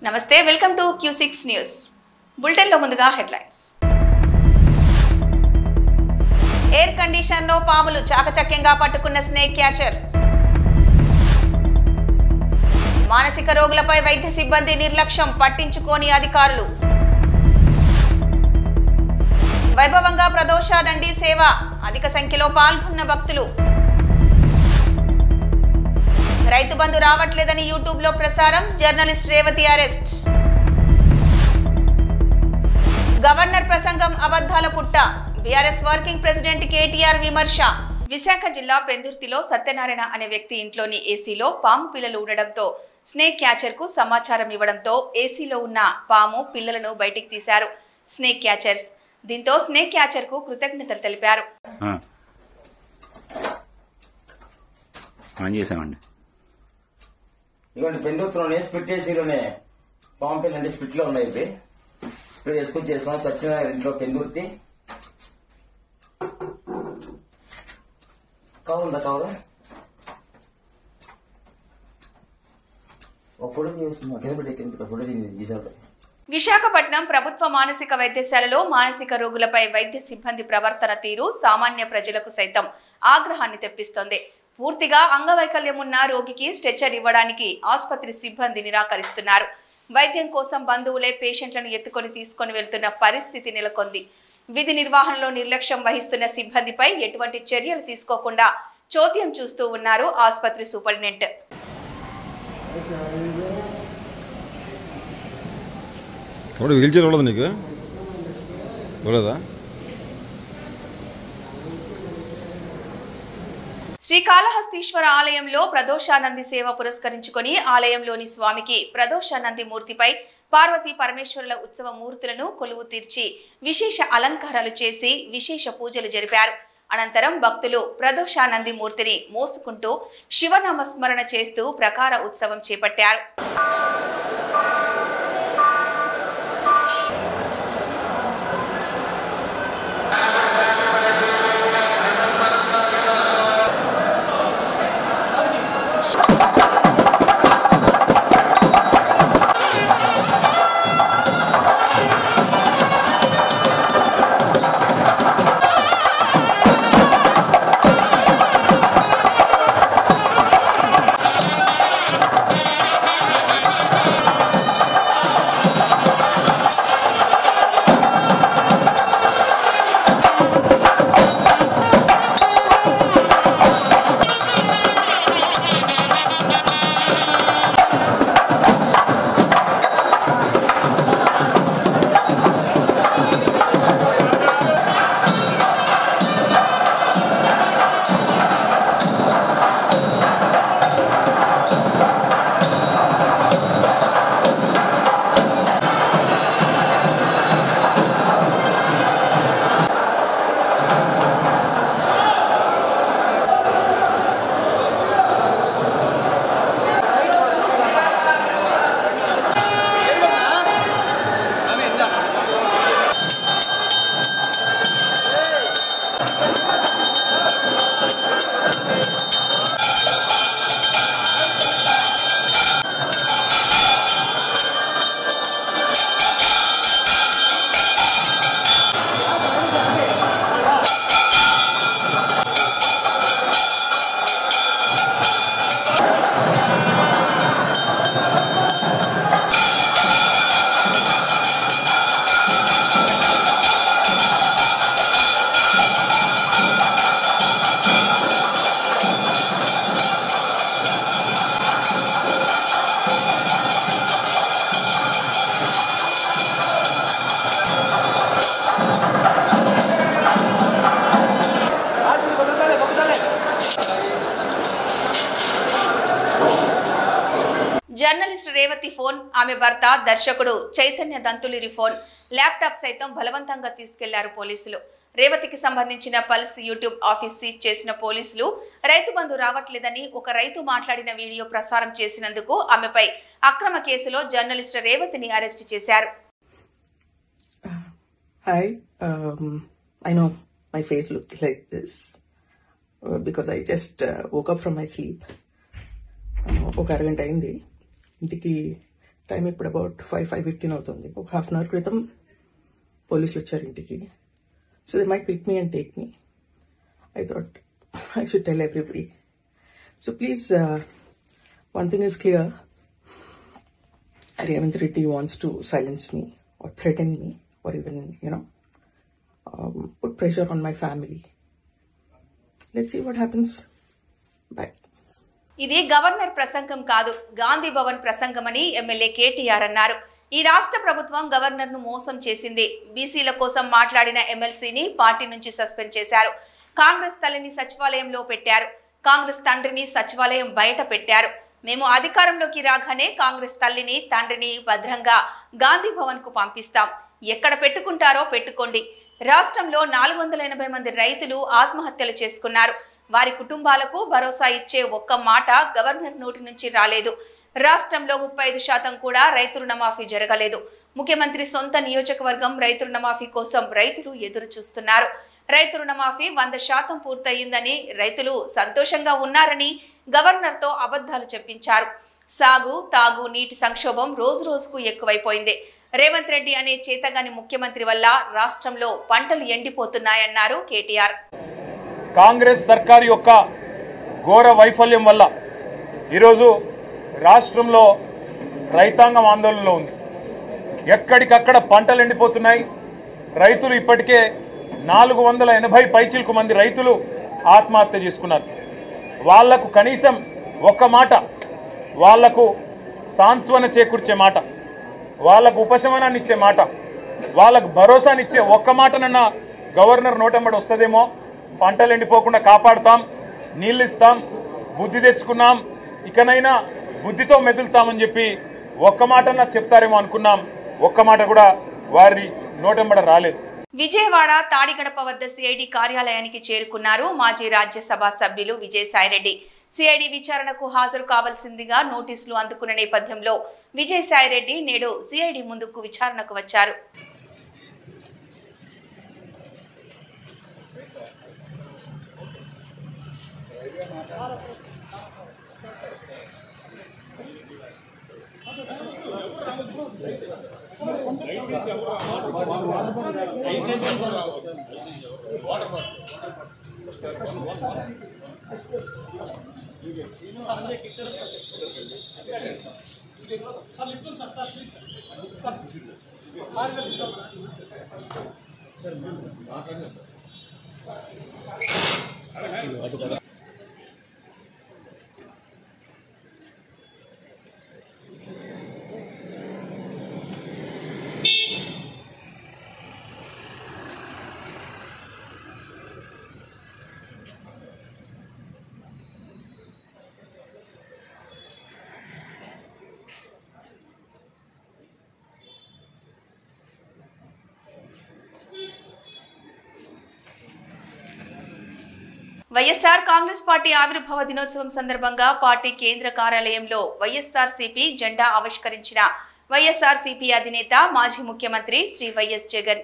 నమస్తే welcome to Q6 news bulletin లో ముందుగా హెడ్లైన్స్. ఎయిర్ కండిషన్ లో పాములు చాకచక్యంగా పట్టుకున్న స్నేక్ క్యాచర్. మానసిక రోగులపై వైద్య సిబ్బంది నిర్లక్ష్యం పట్టించుకోని అధికారులు. వైభవంగా ప్రదోష దండి సేవ అధిక సంఖ్యలో పాల్గొన్న భక్తులు. రైతు బంధు రావట్లేదని యూట్యూబ్ లో ప్రసారం, జర్నలిస్ట్ రేవతి అరెస్ట్. గవర్నర్ ప్రసంగం అబద్ధాల పుట్ట, బీఆర్ఎస్ వర్కింగ్ ప్రెసిడెంట్ కేటీఆర్ విమర్శ. విశాఖ జిల్లా పెందుర్తిలో సత్యనారాయణ అనే వ్యక్తి ఇంట్లోని ఏసీలో పాము పిల్లలు ఉండడంతో స్నేక్ క్యాచర్ కు సమాచారం ఇవ్వడంతో ఏసీలో ఉన్న పాము పిల్లలను బయటికి తీశారు స్నేక్ క్యాచర్స్. దీంతో స్నేక్ క్యాచర్ కు కృతజ్ఞతలు తెలిపారు. ఇవ్వండి పెందుతులోనే స్ప్లిట్ ఏసీలోనే పాము పిల్లలు అంటే స్ప్లిట్ లో ఉన్నాయి. ఇవి స్ప్లిట్ వేసుకొని చేస్తాం. సత్యనారాయణ ఇంట్లో పెందుర్తి కావుందా కావుదా ఒక ఫోటో చూస్తున్నా ఫోటో తీసాడు. విశాఖపట్నం ప్రభుత్వ మానసిక వైద్యశాలలో మానసిక రోగులపై వైద్య సిబ్బంది ప్రవర్తన తీరు సామాన్య ప్రజలకు సైతం ఆగ్రహాన్ని తెప్పిస్తోంది. పూర్తిగా అంగవైకల్యం ఉన్న రోగికి స్ట్రెచర్ ఇవ్వడానికి ఆసుపత్రి సిబ్బంది నిరాకరిస్తున్నారు. వైద్యం కోసం బంధువులే పేషెంట్లను ఎత్తుకొని తీసుకొని వెళ్తున్న పరిస్థితి నెలకొంది. విధి నిర్వహణలో నిర్లక్ష్యం వహిస్తున్న సిబ్బందిపై ఎటువంటి చర్యలు తీసుకోకుండా చోద్యం చూస్తూ ఉన్నారు ఆసుపత్రి సూపరింటెండెంట్. శ్రీకాళహస్తీశ్వర ఆలయంలో ప్రదోషానంది సేవ పురస్కరించుకొని ఆలయంలోని స్వామికి ప్రదోషానంది మూర్తిపై పార్వతీ పరమేశ్వరుల ఉత్సవ మూర్తులను కొలువు తీర్చి విశేష అలంకారాలు చేసి విశేష పూజలు జరిపారు. అనంతరం భక్తులు ప్రదోషానంది మూర్తిని మోసుకుంటూ శివనామస్మరణ చేస్తూ ప్రకార ఉత్సవం చేపట్టారు. జర్నలిస్ట్ రేవతి ఫోన్, ఆమె భర్త దర్శకుడు చైతన్య దంతులిరి ఫోన్, ల్యాప్టాప్ సైతం బలవంతంగా తీసుకెళ్లారు పోలీసులు. రేవతికి సంబంధించిన పల్స్ యూట్యూబ్ ఆఫీస్ సీజ్ చేసిన పోలీసులు రైతు బంధు రావట్లేదని ఒక రైతు మాట్లాడిన వీడియో ప్రసారం చేసినందుకు ఆమెపై అక్రమ కేసులో జర్నలిస్ట్ రేవతిని అరెస్ట్ చేశారు. Hi, I know my face looked like this because I just woke up from my sleep. ఒక అరగంట అయింది. ఇంటికి టైం ఇప్పుడు అబౌట్ 5:15 అవుతుంది. ఒక హాఫ్ అన్ అవర్ క్రితం పోలీసులు వచ్చారు ఇంటికి. So they might pick me and take me. I thought I should tell everybody. So please, one thing is clear. Revant Reddy wants to silence me or threaten me or even, put pressure on my family. Let's see what happens. Bye. ఇది governor ప్రసంగం కాదు, Gandhi Bhavan ప్రసంగమని MLA KTR అన్నారు. ఈ రాష్ట్ర ప్రభుత్వం గవర్నర్ను మోసం చేసింది. బీసీల కోసం మాట్లాడిన ఎమ్మెల్సీని పార్టీ నుంచి సస్పెండ్ చేశారు. కాంగ్రెస్ తల్లిని సచివాలయంలో పెట్టారు. కాంగ్రెస్ తండ్రిని సచివాలయం బయట పెట్టారు. మేము అధికారంలోకి రాగానే కాంగ్రెస్ తల్లిని తండ్రిని భద్రంగా గాంధీ భవన్ కు పంపిస్తాం. ఎక్కడ పెట్టుకుంటారో పెట్టుకోండి. రాష్ట్రంలో 480 మంది రైతులు ఆత్మహత్యలు చేసుకున్నారు. వారి కుటుంబాలకు భరోసా ఇచ్చే ఒక్క మాట గవర్నర్ నోటి నుంచి రాలేదు. రాష్ట్రంలో 35% కూడా రైతు రుణమాఫీ జరగలేదు. ముఖ్యమంత్రి సొంత నియోజకవర్గం రైతు రుణమాఫీ కోసం రైతులు ఎదురు చూస్తున్నారు. రైతు రుణమాఫీ 100% పూర్తయిందని, రైతులు సంతోషంగా ఉన్నారని గవర్నర్తో అబద్ధాలు చెప్పించారు. సాగు, తాగు, నీటి సంక్షోభం రోజు రోజుకు ఎక్కువైపోయింది. రేవంత్ రెడ్డి అనే చేతగాని ముఖ్యమంత్రి వల్ల రాష్ట్రంలో పంటలు ఎండిపోతున్నాయన్నారు కేటీఆర్. కాంగ్రెస్ సర్కారు యొక్క ఘోర వైఫల్యం వల్ల ఈరోజు రాష్ట్రంలో రైతాంగం ఆందోళనలో ఉంది. ఎక్కడికక్కడ పంటలు ఎండిపోతున్నాయి. రైతులు ఇప్పటికే 480 పైచిలకు మంది రైతులు ఆత్మహత్య చేసుకున్నారు. వాళ్లకు కనీసం ఒక్క మాట, వాళ్లకు సాంత్వన చేకూర్చే మాట, వాళ్లకు ఉపశమనాన్ని ఇచ్చే మాట, వాళ్లకు భరోసానిచ్చే ఒక్క మాటనన్నా గవర్నర్ నోటెంబడి వస్తుందేమో. పంటలు ఎండిపోకుండా కాపాడుతాం, నీళ్ళు ఇస్తాం, బుద్ధి తెచ్చుకున్నాం, ఇకనైనా బుద్ధితో మెదులుతామని చెప్పి ఒక్క మాటన్నా చెప్తారేమో అనుకున్నాం. ఒక్క మాట కూడా వారి నోటెంబడ రాలేదు. విజయవాడ తాడిగడప వద్ద సిఐడి కార్యాలయానికి చేరుకున్నారు మాజీ రాజ్యసభ సభ్యులు విజయసాయిరెడ్డి. సిఐడి విచారణకు హాజరు కావాల్సిందిగా నోటీసులు అందుకున్న నేపథ్యంలో విజయసాయిరెడ్డి నేడు సిఐడి ముందుకు విచారణకు వచ్చారు. వైఎస్ఆర్ కాంగ్రెస్ పార్టీ ఆవిర్భావ దినోత్సవం సందర్భంగా పార్టీ కేంద్ర కార్యాలయంలో వైఎస్ఆర్సీపీ జెండా ఆవిష్కరించిన వైఎస్ఆర్సీపీ అధినేత మాజీ ముఖ్యమంత్రి శ్రీ వైఎస్ జగన్.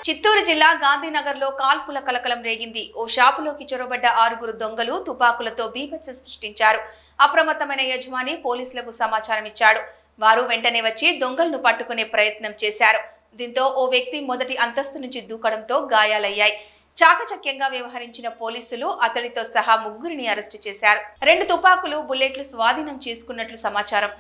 చిత్తూరు జిల్లా గాంధీనగర్లో కాల్పుల కలకలం రేగింది. ఓ షాపులోకి చొరబడ్డ 6 దొంగలు తుపాకులతో బీభత్సం సృష్టించారు. అప్రమత్తమైన యజమాని పోలీసులకు సమాచారం ఇచ్చాడు. వారు వెంటనే వచ్చి దొంగలను పట్టుకునే ప్రయత్నం చేశారు. దీంతో ఓ వ్యక్తి మొదటి అంతస్తు నుంచి దూకడంతో గాయాలయ్యాయి. చాకచక్యంగా వ్యవహరించిన పోలీసులు అతడితో సహా 3 అరెస్టు చేశారు. 2 తుపాకులు, బుల్లెట్లు స్వాధీనం చేసుకున్నట్లు సమాచారం.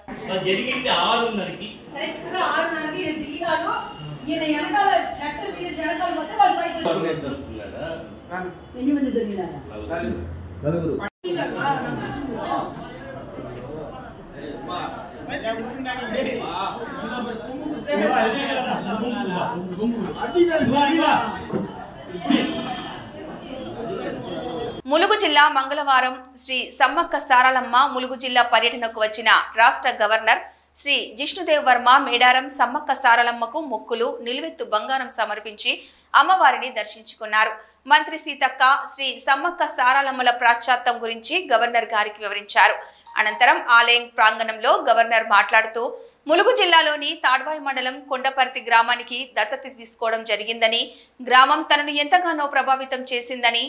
ములుగు జిల్లా మంగళవారం శ్రీ సమ్మక్క సారలమ్మ ములుగు జిల్లా పర్యటనకు వచ్చిన రాష్ట్ర గవర్నర్ శ్రీ జిష్ణుదేవ్ వర్మ మేడారం సమ్మక్క సారలమ్మకు మొక్కులు, నిలువెత్తు బంగారం సమర్పించి అమ్మవారిని దర్శించుకున్నారు. మంత్రి సీతక్క శ్రీ సమ్మక్క సారలమ్మల ప్రాశ్చాత్యం గురించి గవర్నర్ గారికి వివరించారు. అనంతరం ఆలయం ప్రాంగణంలో గవర్నర్ మాట్లాడుతూ ములుగు జిల్లాలోని తాడ్వాయి మండలం కొండపర్తి గ్రామానికి దత్తత తీసుకోవడం జరిగిందని, గ్రామం తనను ఎంతగానో ప్రభావితం చేసిందని,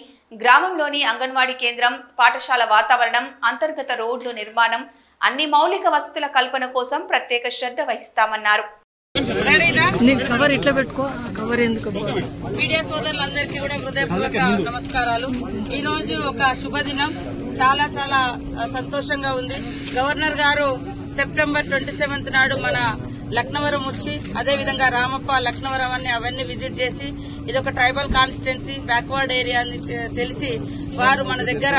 గ్రామంలోని అంగన్వాడీ కేంద్రం, పాఠశాల వాతావరణం, అంతర్గత రోడ్లు నిర్మాణం, అన్ని మౌలిక వసతుల కల్పన కోసం ప్రత్యేక శ్రద్ధ వహిస్తామన్నారు. మీడియా సోదరులందరికీ కూడా హృదయపూర్వక నమస్కారాలు. ఈ రోజు ఒక శుభదినం, చాలా చాలా సంతోషంగా ఉంది. గవర్నర్ గారు సెప్టెంబర్ 27 నాడు మన లక్నవరం వచ్చి, అదేవిధంగా రామప్ప, లక్నవరం అవన్నీ విజిట్ చేసి, ఇదొక ట్రైబల్ కాన్స్టిట్యున్సీ, బ్యాక్వర్డ్ ఏరియా అని తెలిసి వారు మన దగ్గర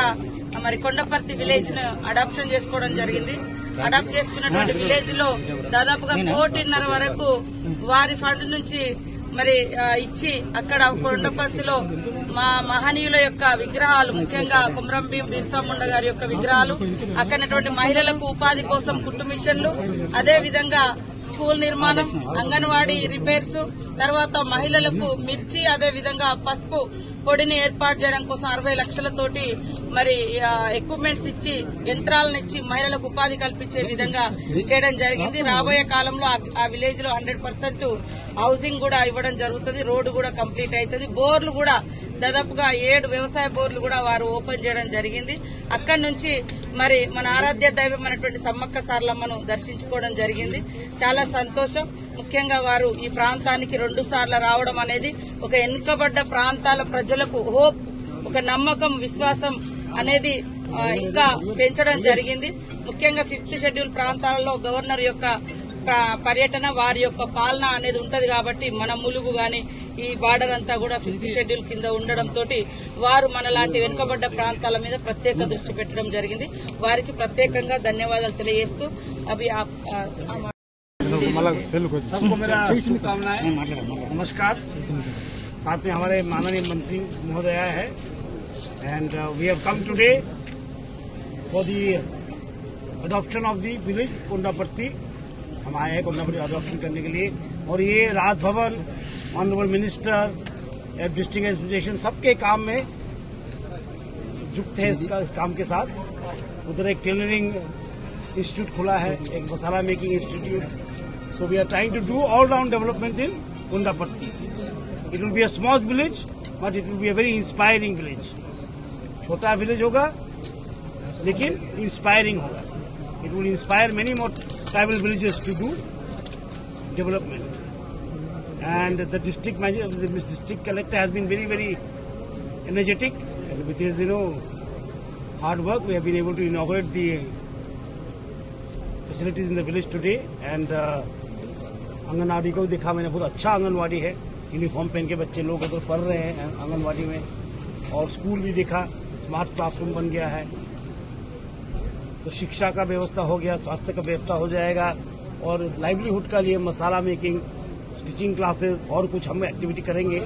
మరి కొండపర్తి విలేజ్ ను అడాప్షన్ చేసుకోవడం జరిగింది. అడాప్ట్ చేసుకున్నటువంటి విలేజ్ లో దాదాపుగా 1.5 కోటి వరకు వారి ఫండ్ నుంచి మరి ఇచ్చి, అక్కడ కొండపర్తిలో మా మహనీయుల యొక్క విగ్రహాలు, ముఖ్యంగా కుమ్రం భీం బిర్సా ముండా గారి యొక్క విగ్రహాలు, అక్కడటువంటి మహిళలకు ఉపాధి కోసం కుట్టు మిషన్లు, అదేవిధంగా స్కూల్ నిర్మాణం, అంగన్వాడీ రిపేర్స్, తర్వాత మహిళలకు మిర్చి, అదేవిధంగా పసుపు పొడిని ఏర్పాటు చేయడం కోసం 60 లక్షలతోటి మరి ఎక్విప్మెంట్స్ ఇచ్చి, యంత్రాలను ఇచ్చి మహిళలకు ఉపాధి కల్పించే విధంగా చేయడం జరిగింది. రాబోయే కాలంలో ఆ విలేజ్ లో 100% హౌసింగ్ కూడా ఇవ్వడం జరుగుతుంది. రోడ్డు కూడా కంప్లీట్ అవుతుంది. బోర్లు కూడా దాదాపుగా 7 వ్యవసాయ బోర్లు కూడా వారు ఓపెన్ చేయడం జరిగింది. అక్కడి నుంచి మరి మన ఆరాధ్య దైవం అనేటువంటి సమ్మక్క సారలమ్మను దర్శించుకోవడం జరిగింది. చాలా సంతోషం. ముఖ్యంగా వారు ఈ ప్రాంతానికి 2 సార్లు రావడం అనేది ఒక వెనుకబడ్డ ప్రాంతాల ప్రజలకు హోప్, ఒక నమ్మకం, విశ్వాసం అనేది ఇంకా పెంచడం జరిగింది. ముఖ్యంగా 5th షెడ్యూల్ ప్రాంతాలలో గవర్నర్ యొక్క పర్యటన, వారి యొక్క పాలన అనేది ఉంటది కాబట్టి మన ములుగు గాని ఈ బార్డర్ అంతా కూడా 5th షెడ్యూల్ కింద ఉండడంతో వారు మన లాంటి వెనుకబడ్డ ప్రాంతాల మీద ప్రత్యేక దృష్టి పెట్టడం జరిగింది. వారికి ప్రత్యేకంగా ధన్యవాదాలు తెలియజేస్తూ అవి सबको मेरा शुभकामनाएं, नमस्कार। साथ में हमारे माननीय मंत्री महोदया है and we have come today for the adoption of the village Kondapatti. हम आए हैं कोंडापट्टी अडॉप्शन करने के लिए, और ये Raj Bhavan, honourable minister, district administration सबके काम में युक्त है इस काम के साथ। उधर एक टेलरिंग इंस्टीट्यूट खुला है, एक masala making institute. So we are trying to do all-round development in Kondapatti. It will be a small village, but it will be a very inspiring village. छोटा village होगा, लेकिन inspiring होगा. It will inspire many more tribal villages to do development. And the district collector has been very, very energetic, and with his hard work, we have been able to inaugurate the facilities in the village today. And anganwadi को देखा मैंने, बहुत अच्छा आंगनवाड़ी है। Uniform पहन के बच्चे लोग उधर पढ़ रहे हैं आंगनवाड़ी में, और स्कूल भी देखा, स्मार्ट क्लासरूम बन गया है। तो शिक्षा का व्यवस्था हो गया, स्वास्थ्य का व्यवस्था हो जाएगा, और लाइवलीहुड का लिए मसाला मेकिंग, टीचिंग क्लासेस और कुछ हम एक्टिविटी करेंगे।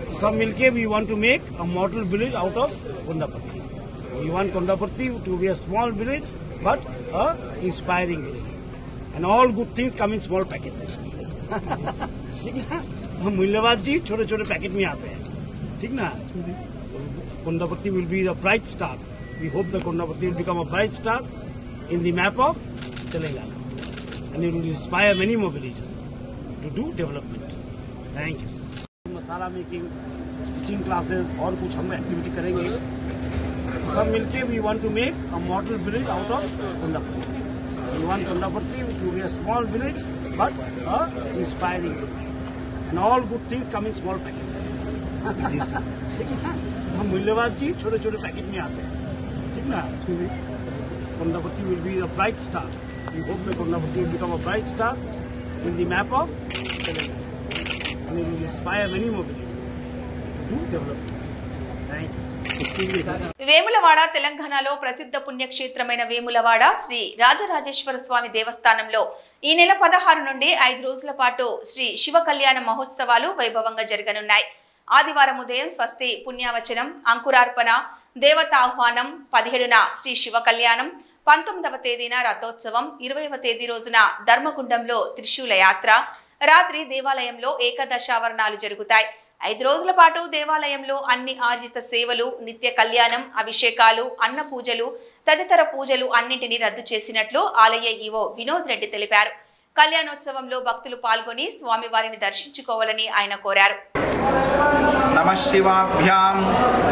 तो सब मिलके we want to make a model village out of Kondapatti. We want Kondapatti to be a small village but a inspiring village, and all good things come in small packets. ठीक ना, मूल्यवान चीज छोटे छोटे पैकेट में आते हैं, ठीक ना। Kondapatti will be the bright star. We hope that Kondapatti will become a bright star in the map of Telangana, and it will inspire many more villages to do development. Thank you. Masala making, teaching classes और कुछ हम activity करेंगे। सब मिलके we want to make a model village out of Kondapalli. We want Kondapalli to be a small village but inspiring and all good things come in small packet. हम मूल्यवान चीज छोटे छोटे पैकेट में आते हैं, ठीक ना। Kondapalli will be a bright star. We hope that Kondapalli will become a bright star in the map of Telangana. And it will inspire many more people to develop. Thank you. Vemulawada తెలంగాణలో ప్రసిద్ధ పుణ్యక్షేత్రమైన వేములవాడ శ్రీ రాజరాజేశ్వర స్వామి దేవస్థానంలో ఈ నెల 16 నుండి 5 రోజుల పాటు శ్రీ శివ కళ్యాణ మహోత్సవాలు వైభవంగా జరగనున్నాయి. ఆదివారం ఉదయం స్వస్తి పుణ్యావచనం, అంకురార్పణ, దేవతాహ్వానం, 17న శ్రీ శివ కళ్యాణం, 19వ తేదీన రథోత్సవం, 20వ తేదీ రోజున ధర్మగుండంలో త్రిశూల యాత్ర, రాత్రి దేవాలయంలో ఏకాదశావరణాలు జరుగుతాయి. 5 రోజుల పాటు దేవాలయంలో అన్ని ఆర్జిత సేవలు, నిత్య కళ్యాణం, అభిషేకాలు, అన్న పూజలు తదితర పూజలు అన్నింటినీ రద్దు చేసినట్లు ఆలయ ఈవో వినోద్ రెడ్డి తెలిపారు. కళ్యాణోత్సవంలో భక్తులు పాల్గొని స్వామివారిని దర్శించుకోవాలని ఆయన కోరారు. नमः शिवाभ्यां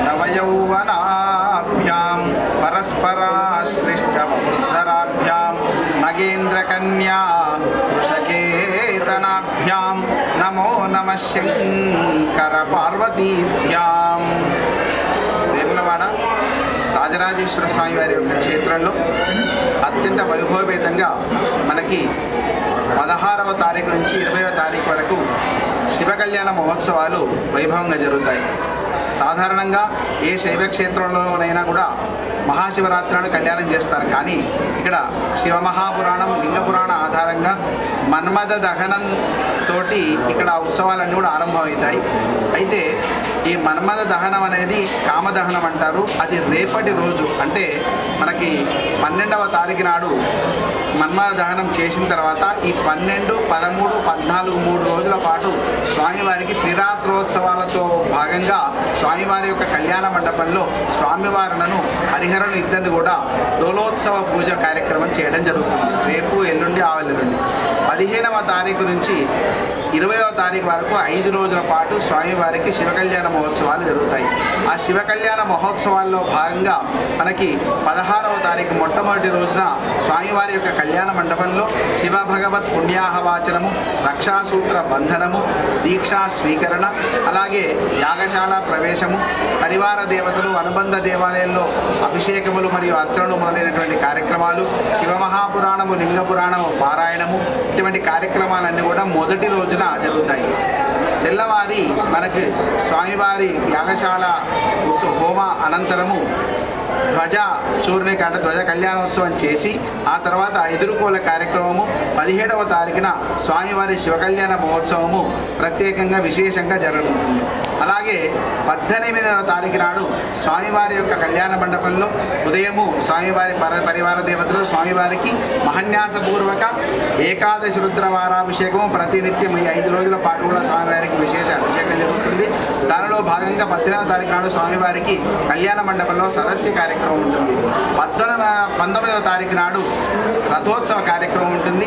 नवयौवनाभ्यां परस्पराश्लिष्टवृद्धराभ्यां नगेन्द्रकन्या वृषकेतनाभ्यां नमो नमः शङ्करपार्वतीभ्यां। వేములవాడ రాజరాజేశ్వర స్వామి వారి యొక్క క్షేత్రంలో అత్యంత వైభవపేతంగా మనకి 16వ తారీఖు నుంచి 20వ తారీఖు వరకు శివ కళ్యాణ మహోత్సవాలు వైభవంగా జరుగుతాయి. సాధారణంగా ఏ శైవ క్షేత్రంలోనైనా కూడా మహాశివరాత్రి నాడు కళ్యాణం చేస్తారు. కానీ ఇక్కడ శివమహాపురాణం, లింగపురాణ ఆధారంగా మన్మథ దహనం తోటి ఇక్కడ ఉత్సవాలన్నీ కూడా ఆరంభమవుతాయి. అయితే ఈ మన్మథ దహనం అనేది కామదహనం అంటారు. అది రేపటి రోజు అంటే మనకి 12వ తారీఖు నాడు మన్మథ దహనం చేసిన తర్వాత ఈ 12, 13, 14 3 రోజుల పాటు స్వామివారికి త్రిరాత్రోత్సవాలతో భాగంగా స్వామివారి యొక్క కళ్యాణ మండపంలో స్వామివారులను హరిహరులు ఇద్దరిని కూడా డోలోత్సవ పూజ కార్యక్రమం చేయడం జరుగుతుంది. రేపు, ఎల్లుండి, ఆవెల్లుండి 15వ తారీఖు నుంచి 20వ తారీఖు వరకు 5 రోజుల పాటు స్వామివారికి శివ కళ్యాణ మహోత్సవాలు జరుగుతాయి. ఆ శివ కళ్యాణ మహోత్సవాల్లో భాగంగా మనకి 16వ తారీఖు మొట్టమొదటి రోజున స్వామివారి యొక్క కళ్యాణ మండపంలో శివ భగవత్ పుణ్యాహవాచనము, రక్షాసూత్ర బంధనము, దీక్షా స్వీకరణ, అలాగే యాగశాల ప్రవేశము, పరివార దేవతలు, అనుబంధ దేవాలయాల్లో అభిషేకములు మరియు అర్చనలు మొదలైనటువంటి కార్యక్రమాలు, శివమహాపురాణము, లింగపురాణము పారాయణము, ఇటువంటి కార్యక్రమాలన్నీ కూడా మొదటి రోజున జరుగుతాయి. తెల్లవారి మనకు స్వామివారి యాగశాల హోమ అనంతరము ధ్వజ చూర్ణిక అంటే ధ్వజ కళ్యాణోత్సవం చేసి ఆ తర్వాత ఎదుర్కోల కార్యక్రమము 17వ తారీఖున స్వామివారి శివ కళ్యాణ మహోత్సవము ప్రత్యేకంగా విశేషంగా జరుగుతుంది. అలాగే 18వ తారీఖు నాడు స్వామివారి యొక్క కళ్యాణ మండపంలో ఉదయము స్వామివారి పరివార దేవతలు స్వామివారికి మహాన్యాసపూర్వక ఏకాదశి రుద్ర వారాభిషేకము ప్రతినిత్యం ఈ 5 రోజుల పాటు కూడా స్వామివారికి విశేష అభిషేకం జరుగుతుంది. దానిలో భాగంగా 18వ తారీఖు నాడు స్వామివారికి కళ్యాణ మండపంలో సరస్య కార్యక్రమం ఉంటుంది. 19వ తారీఖు నాడు రథోత్సవ కార్యక్రమం ఉంటుంది.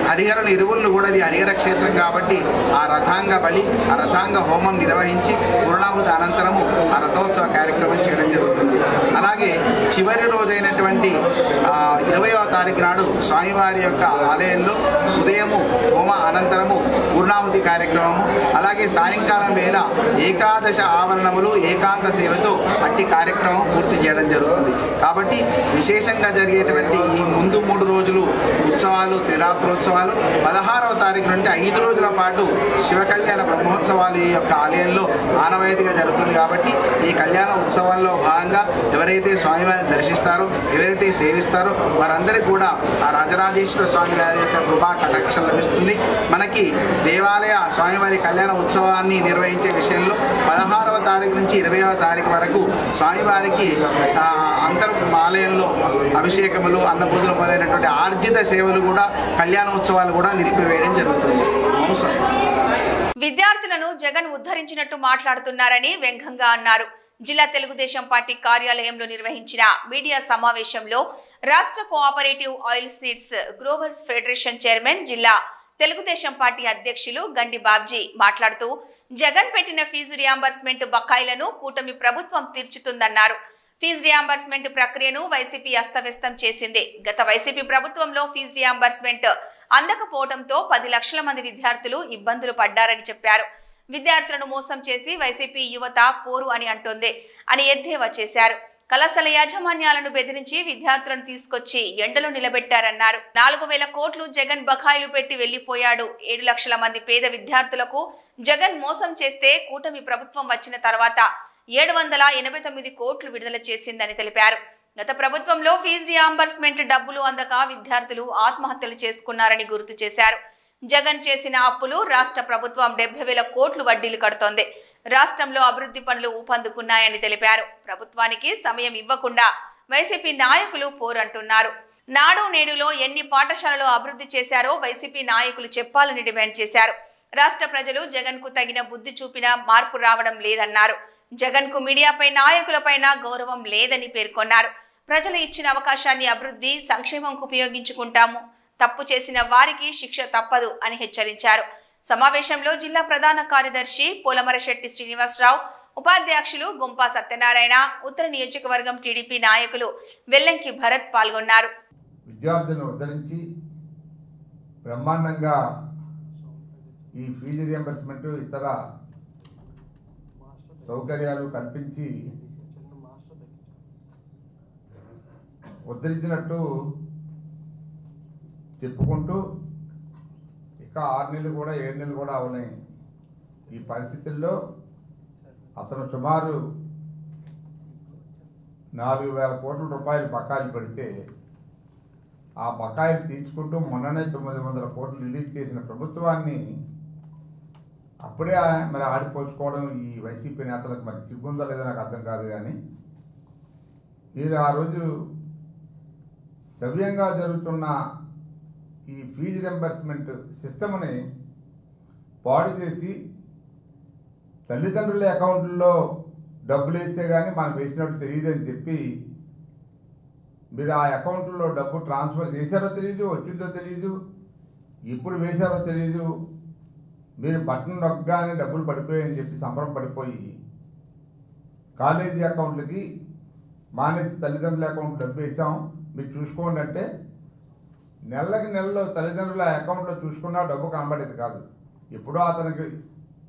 హరిహరుల ఇరువుళ్ళు కూడా ఇది హరిహర క్షేత్రం కాబట్టి ఆ రథాంగ బలి, ఆ రథాంగ హోమం నిర్వహించి పూర్ణాహుతి అనంతరము ఆ రథోత్సవ కార్యక్రమం చేయడం జరుగుతుంది. అలాగే చివరి రోజైనటువంటి 20వ తారీఖు నాడు స్వామివారి యొక్క ఆలయంలో ఉదయము హోమ అనంతరము పూర్ణాహుతి కార్యక్రమము, అలాగే సాయంకాలం వేళ ఏకాదశ ఆవరణములు ఏకాంత సేవతో అట్టి కార్యక్రమం పూర్తి చేయడం జరుగుతుంది. కాబట్టి విశేషంగా జరిగేటువంటి ఈ ముందు 3 రోజులు ఉత్సవాలు, త్రిరాత్రోత్సవాలు, 16వ తారీఖు నుండి 5 రోజుల పాటు శివ కళ్యాణ బ్రహ్మోత్సవాలు ఈ యొక్క ఆలయంలో ఆనవాయితీగా జరుగుతుంది. కాబట్టి ఈ కళ్యాణ ఉత్సవాల్లో భాగంగా ఎవరైతే స్వామివారిని దర్శిస్తారో, ఎవరైతే సేవిస్తారో వారందరికీ కూడా ఆ రాజరాజేశ్వర స్వామి వారి యొక్క కృపా కటాక్షం లభిస్తుంది. మనకి దేవాలయ స్వామివారి కళ్యాణ ఉత్సవాన్ని నిర్వహించే విషయంలో 16వ తారీఖు నుంచి 20వ తారీఖు వరకు స్వామివారికి ఆలయంలో అభిషేకములు, అన్నపూజలు మొదలైనటువంటి ఆర్జిత సేవలు కూడా కళ్యాణోత్సవాలు కూడా నిలిపివేయడం జరుగుతుంది. విద్యార్థులను జగన్ ఉద్ధరించినట్టు మాట్లాడుతున్నారని వ్యంగ్యంగా అన్నారు. జిల్లా తెలుగుదేశం పార్టీ కార్యాలయంలో నిర్వహించిన మీడియా సమావేశంలో రాష్ట్ర cooperative oil seeds growers federation chairman, జిల్లా తెలుగుదేశం పార్టీ అధ్యక్షులు గండి బాబ్జీ మాట్లాడుతూ జగన్ పెట్టిన ఫీజు రియంబర్స్మెంట్ బకాయిలను కూటమి ప్రభుత్వం తీర్చుతుందన్నారు. ఫీజు రియంబర్స్మెంట్ ప్రక్రియను వైసీపీ అస్తవ్యస్తం చేసింది. గత వైసీపీ ప్రభుత్వంలో ఫీజు రియంబర్స్మెంట్ అందకపోవడంతో 10 లక్షల మంది విద్యార్థులు ఇబ్బందులు పడ్డారని చెప్పారు. విద్యార్థులను మోసం చేసి వైసీపీ యువత పోరు అని అంటోంది అని ఎద్దేవా చేశారు. కళాశాల యాజమాన్యాలను బెదిరించి విద్యార్థులను తీసుకొచ్చి ఎండలో నిలబెట్టారన్నారు. 4000 కోట్లు జగన్ బకాయిలు పెట్టి వెళ్లిపోయాడు. 7 లక్షల మంది పేద విద్యార్థులకు జగన్ మోసం చేస్తే కూటమి ప్రభుత్వం వచ్చిన తర్వాత 789 కోట్లు విడుదల చేసిందని తెలిపారు. గత ప్రభుత్వంలో ఫీజు రియంబర్స్మెంట్ డబ్బులు అందక విద్యార్థులు ఆత్మహత్యలు చేసుకున్నారని గుర్తు చేశారు. జగన్ చేసిన అప్పులు రాష్ట్ర ప్రభుత్వం 70,000 కోట్లు వడ్డీలు కడుతోంది. రాష్ట్రంలో అభివృద్ధి పనులు ఊపందుకున్నాయని తెలిపారు. ప్రభుత్వానికి సమయం ఇవ్వకుండా వైసీపీ నాయకులు పోరంటున్నారు. నాడు నేడులో ఎన్ని పాఠశాలలు అభివృద్ధి చేశారో వైసీపీ నాయకులు చెప్పాలని డిమాండ్ చేశారు. రాష్ట్ర ప్రజలు జగన్ కు తగిన బుద్ధి చూపినా మార్పు రావడం లేదన్నారు. జగన్ కు మీడియాపై నాయకులపైన గౌరవం లేదని పేర్కొన్నారు. ప్రజలు ఇచ్చిన అవకాశాన్ని అభివృద్ధి సంక్షేమంకు ఉపయోగించుకుంటాము. తప్పు చేసిన వారికి శిక్ష తప్పదు అని హెచ్చరించారు. సమావేశంలో జిల్లా ప్రధాన కార్యదర్శి పోలమరశెట్టి శ్రీనివాసరావు, ఉపాధ్యక్షులు గుంపా సత్యనారాయణ, ఉత్తర నియోజకవర్గం టీడీపీ నాయకులు వెల్లంకి భరత్ పాల్గొన్నారు. విద్యార్థులను ఉద్ధరించి బ్రహ్మాండంగా ఈ ఫీజు రియంబర్స్మెంట్ ఇతర సౌకర్యాలు కల్పించి ఉద్ధరించినట్టు చెప్పుకుంటూ ఇక 6 నెలలు కూడా 7 నెలలు కూడా అవనాయి. ఈ పరిస్థితుల్లో అతను సుమారు 4,000 కోట్ల రూపాయలు బకాయిలు పెడితే ఆ బకాయిలు తీర్చుకుంటూ మొన్ననే 900 కోట్లు రిలీజ్ చేసిన ప్రభుత్వాన్ని అప్పుడే మరి ఆడిపోసుకోవడం ఈ వైసీపీ నేతలకు మరి సిగ్గుందో లేదో నాకు అర్థం కాదు. కానీ మీరు ఆ రోజు సవ్యంగా జరుగుతున్న ఈ ఫీజు రియంబర్స్మెంట్ సిస్టమ్ని పాడు చేసి తల్లిదండ్రుల అకౌంట్లో డబ్బులు వేస్తే కానీ మనం వేసినట్టు తెలియదని చెప్పి మీరు ఆ అకౌంట్లో డబ్బు ట్రాన్స్ఫర్ చేశారో తెలియదు, వచ్చిందో తెలియదు, ఎప్పుడు వేశారో తెలియదు. మీరు బటన్ నొక్కగానే డబ్బులు పడిపోయాయని చెప్పి సంబరం పడిపోయి కాలేజీ అకౌంట్లకి మానేసి తల్లిదండ్రుల అకౌంట్ డబ్బు వేసాం మీరు చూసుకోండి అంటే నెలకి నెలలో తల్లిదండ్రుల అకౌంట్లో చూసుకున్నా డబ్బు కనబడేది కాదు. ఎప్పుడో అతనికి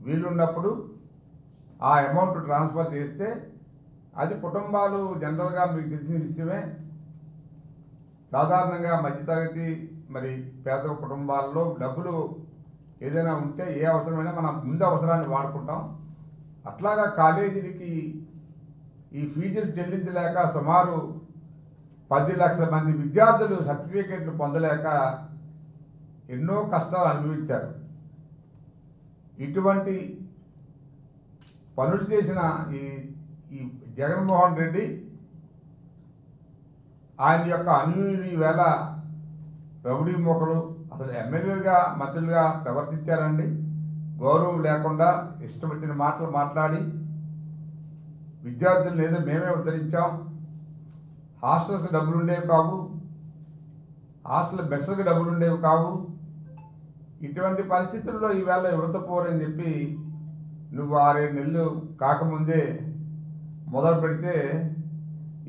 వీలున్నప్పుడు ఆ అమౌంట్ ట్రాన్స్ఫర్ చేస్తే అది కుటుంబాలు జనరల్గా మీకు తెలిసిన విషయమే. సాధారణంగా మధ్యతరగతి మరి పేద కుటుంబాల్లో డబ్బులు ఏదైనా ఉంటే ఏ అవసరమైనా మనం ముందు అవసరాన్ని వాడుకుంటాం. అట్లాగా కాలేజీలకి ఈ ఫీజులు చెల్లించలేక సుమారు 10 లక్షల మంది విద్యార్థులు సర్టిఫికేట్లు పొందలేక ఎన్నో కష్టాలు అనుభవించారు. ఇటువంటి పనులు చేసిన ఈ జగన్మోహన్ రెడ్డి ఆయన యొక్క అనుయూని వేళ రౌడీ మోకలు అసలు ఎమ్మెల్యేలుగా మంత్రులుగా ప్రవర్తించారండి. గౌరవం లేకుండా ఇష్టం వచ్చిన మాటలు మాట్లాడి విద్యార్థులను ఏదో మేమే ఉద్ధరించాం, హాస్టల్స్ డబ్బులు ఉండేవి కావు, హాస్టల్ బెస్సులకు డబ్బులు ఉండేవి కావు. ఇటువంటి పరిస్థితుల్లో ఈవేళ యువత పోరని చెప్పి నువ్వు 6-7 నెలలు కాకముందే మొదలు పెడితే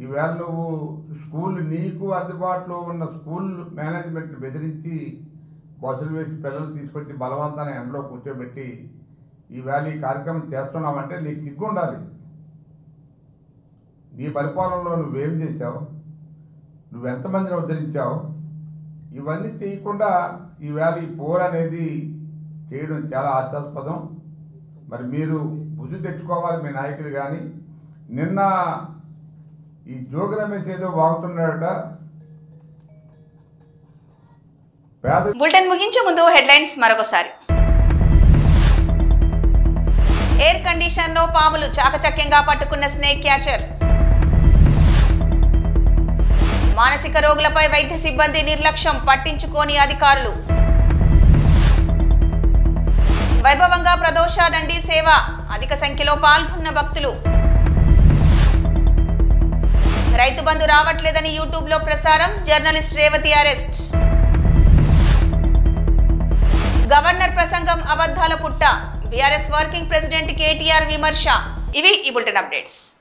ఈవేళ నువ్వు స్కూల్ నీకు అందుబాటులో ఉన్న స్కూల్ మేనేజ్మెంట్ని బెదిరించి బస్సులు వేసి పిల్లలు తీసుకొచ్చి బలవంతాన్ని ఎండలో కూర్చోబెట్టి ఈవేళ ఈ కార్యక్రమం చేస్తున్నావంటే నీకు సిగ్గు ఉండాలి. నీ పరిపాలనలో నువ్వేం చేశావు, నువ్వెంతమందిని ఉద్ధరించావు, ఇవన్నీ చేయకుండా ఈవేళ ఈ పోర్ అనేది చేయడం చాలా హాస్యాస్పదం. మరి మీరు బుద్ధి తెచ్చుకోవాలి మీ నాయకులు. కానీ నిన్న ఈ జోగి రమేష్ ఏదో వాగుతున్నాడట. బులెటిన్ ముగించే ముందు హెడ్లైన్స్ మరొకసారి. ఎయిర్ కండిషన్ లో పాములు చాకచక్యంగా పట్టుకున్న స్నేక్ క్యాచర్. మానసిక రోగులపై వైద్య సిబ్బంది నిర్లక్ష్యం, పట్టించుకోని అధికారులు. వైభవంగా ప్రదోష దండి సేవ, అధిక సంఖ్యలో పాల్గొన్న భక్తులు. రైతు బంధు రావట్లేదని యూట్యూబ్ లో ప్రసారం, జర్నలిస్ట్ రేవతి అరెస్ట్. గవర్నర్ ప్రసంగం అబద్ధాల పుట్ట, బీఆర్ఎస్ వర్కింగ్ ప్రెసిడెంట్ కేటీఆర్ విమర్శ. ఇవి ఈ బులెటిన్ అప్డేట్స్.